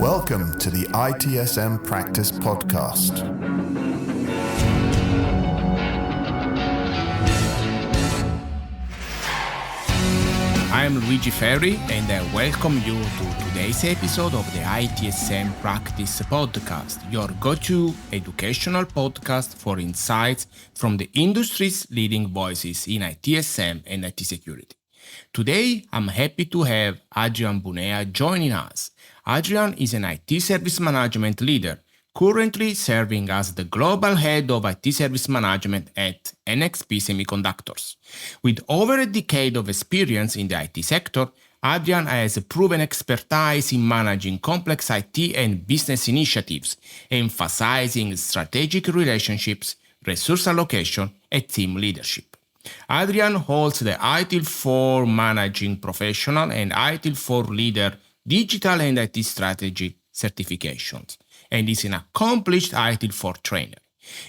Welcome to the ITSM Practice Podcast. I am Luigi Ferri and I welcome you to today's episode of the ITSM Practice Podcast, your go-to educational podcast for insights from the industry's leading voices in ITSM and IT security. Today, I'm happy to have Adrian Bunea joining us. Adrian is an IT service management leader, currently serving as the global head of IT service management at NXP Semiconductors. With over a decade of experience in the IT sector, Adrian has a proven expertise in managing complex IT and business initiatives, emphasizing strategic relationships, resource allocation, and team leadership. Adrian holds the ITIL 4 Managing Professional and ITIL 4 Leader Digital and IT Strategy certifications, and is an accomplished ITIL 4 trainer.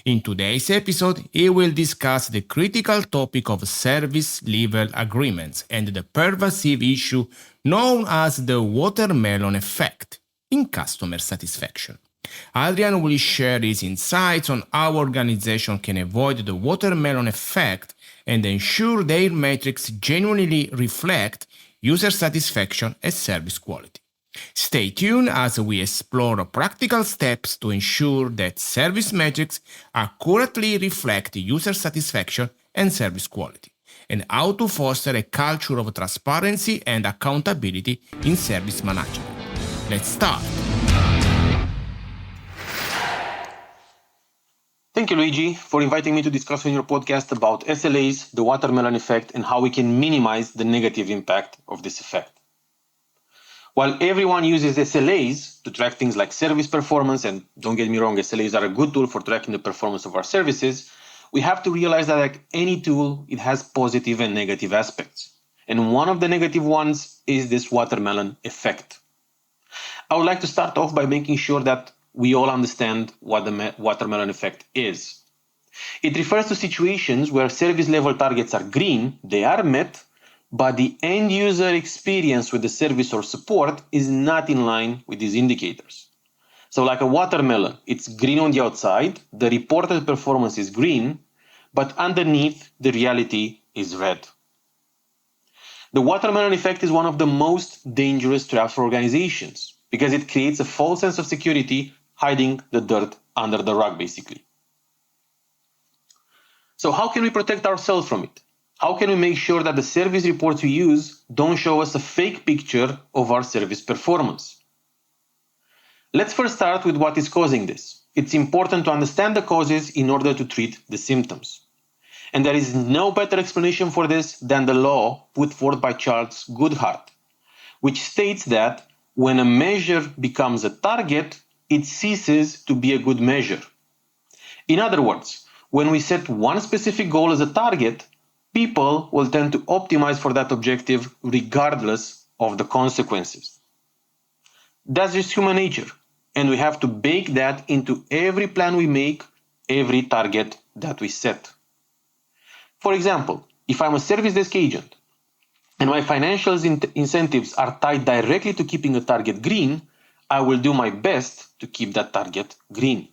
In today's episode, he will discuss the critical topic of service level agreements and the pervasive issue known as the watermelon effect in customer satisfaction. Adrian will share his insights on how organizations can avoid the watermelon effect and ensure their metrics genuinely reflect user satisfaction and service quality. Stay tuned as we explore practical steps to ensure that service metrics accurately reflect user satisfaction and service quality, and how to foster a culture of transparency and accountability in service management. Let's start. Thank you, Luigi, for inviting me to discuss on your podcast about SLAs, the watermelon effect, and how we can minimize the negative impact of this effect. While everyone uses SLAs to track things like service performance, and don't get me wrong, SLAs are a good tool for tracking the performance of our services, we have to realize that like any tool, it has positive and negative aspects. And one of the negative ones is this watermelon effect. I would like to start off by making sure that we all understand what the watermelon effect is. It refers to situations where service level targets are green, they are met, but the end user experience with the service or support is not in line with these indicators. So like a watermelon, it's green on the outside, the reported performance is green, but underneath the reality is red. The watermelon effect is one of the most dangerous traps for organizations because it creates a false sense of security, hiding the dirt under the rug, basically. So how can we protect ourselves from it? How can we make sure that the service reports we use don't show us a fake picture of our service performance? Let's first start with what is causing this. It's important to understand the causes in order to treat the symptoms. And there is no better explanation for this than the law put forth by Charles Goodhart, which states that when a measure becomes a target, it ceases to be a good measure. In other words, when we set one specific goal as a target, people will tend to optimize for that objective regardless of the consequences. That's just human nature, and we have to bake that into every plan we make, every target that we set. For example, if I'm a service desk agent and my financial incentives are tied directly to keeping a target green, I will do my best to keep that target green.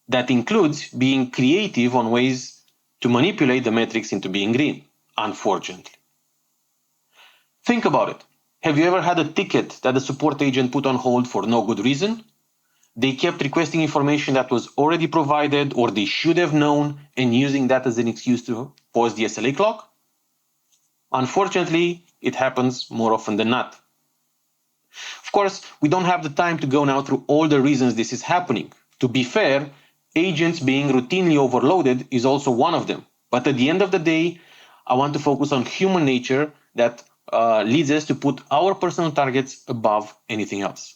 That includes being creative on ways to manipulate the metrics into being green, unfortunately. Think about it. Have you ever had a ticket that the support agent put on hold for no good reason? They kept requesting information that was already provided or they should have known and using that as an excuse to pause the SLA clock? Unfortunately, it happens more often than not. Of course, we don't have the time to go now through all the reasons this is happening. To be fair, agents being routinely overloaded is also one of them. But at the end of the day, I want to focus on human nature that leads us to put our personal targets above anything else.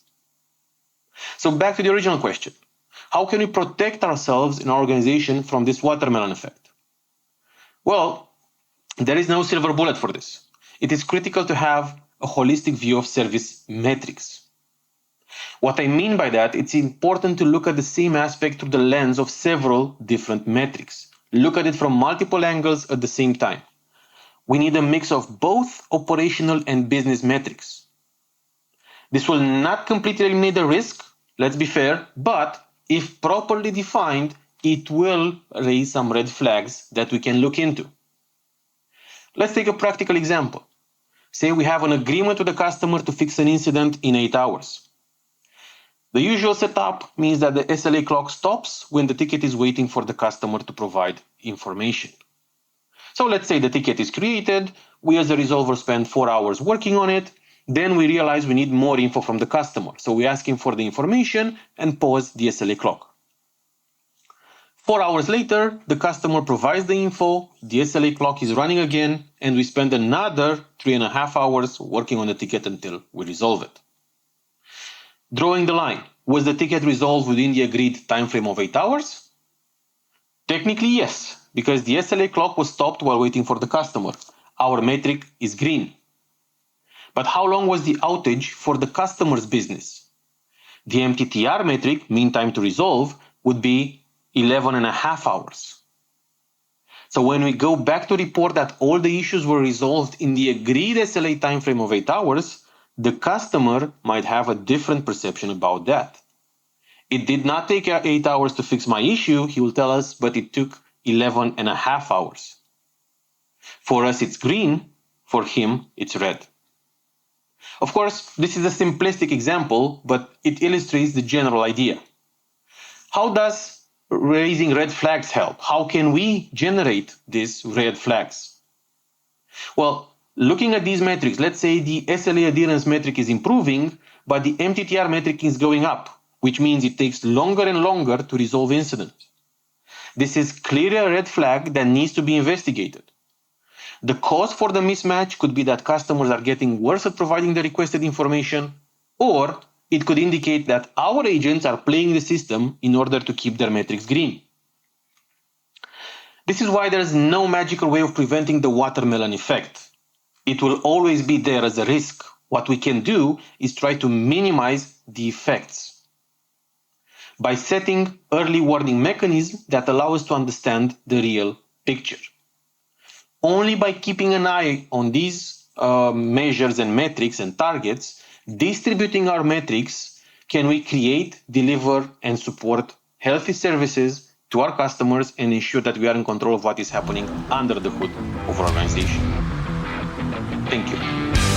So back to the original question. How can we protect ourselves in our organization from this watermelon effect? Well, there is no silver bullet for this. It is critical to have a holistic view of service metrics. What I mean by that, it's important to look at the same aspect through the lens of several different metrics. Look at it from multiple angles at the same time. We need a mix of both operational and business metrics. This will not completely eliminate the risk, let's be fair, but if properly defined, it will raise some red flags that we can look into. Let's take a practical example. Say we have an agreement with the customer to fix an incident in 8 hours. The usual setup means that the SLA clock stops when the ticket is waiting for the customer to provide information. So let's say the ticket is created, we as a resolver spend 4 hours working on it, then we realize we need more info from the customer. So we ask him for the information and pause the SLA clock. 4 hours later, the customer provides the info, the SLA clock is running again, and we spend another 3.5 hours working on the ticket until we resolve it. Drawing the line, was the ticket resolved within the agreed time frame of 8 hours? Technically, yes, because the SLA clock was stopped while waiting for the customer. Our metric is green. But how long was the outage for the customer's business? The MTTR metric, mean time to resolve, would be 11.5 hours. So when we go back to report that all the issues were resolved in the agreed SLA timeframe of 8 hours, the customer might have a different perception about that. It did not take 8 hours to fix my issue, he will tell us, but it took 11.5 hours. For us, it's green. For him, it's red. Of course, this is a simplistic example, but it illustrates the general idea. How does raising red flags help? How can we generate these red flags? Well, looking at these metrics, let's say the SLA adherence metric is improving, but the MTTR metric is going up, which means it takes longer and longer to resolve incidents. This is clearly a red flag that needs to be investigated. The cause for the mismatch could be that customers are getting worse at providing the requested information, or it could indicate that our agents are playing the system in order to keep their metrics green. This is why there is no magical way of preventing the watermelon effect. It will always be there as a risk. What we can do is try to minimize the effects by setting early warning mechanisms that allow us to understand the real picture. Only by keeping an eye on these measures and metrics and targets, distributing our metrics, can we create, deliver, and support healthy services to our customers and ensure that we are in control of what is happening under the hood of our organization. Thank you.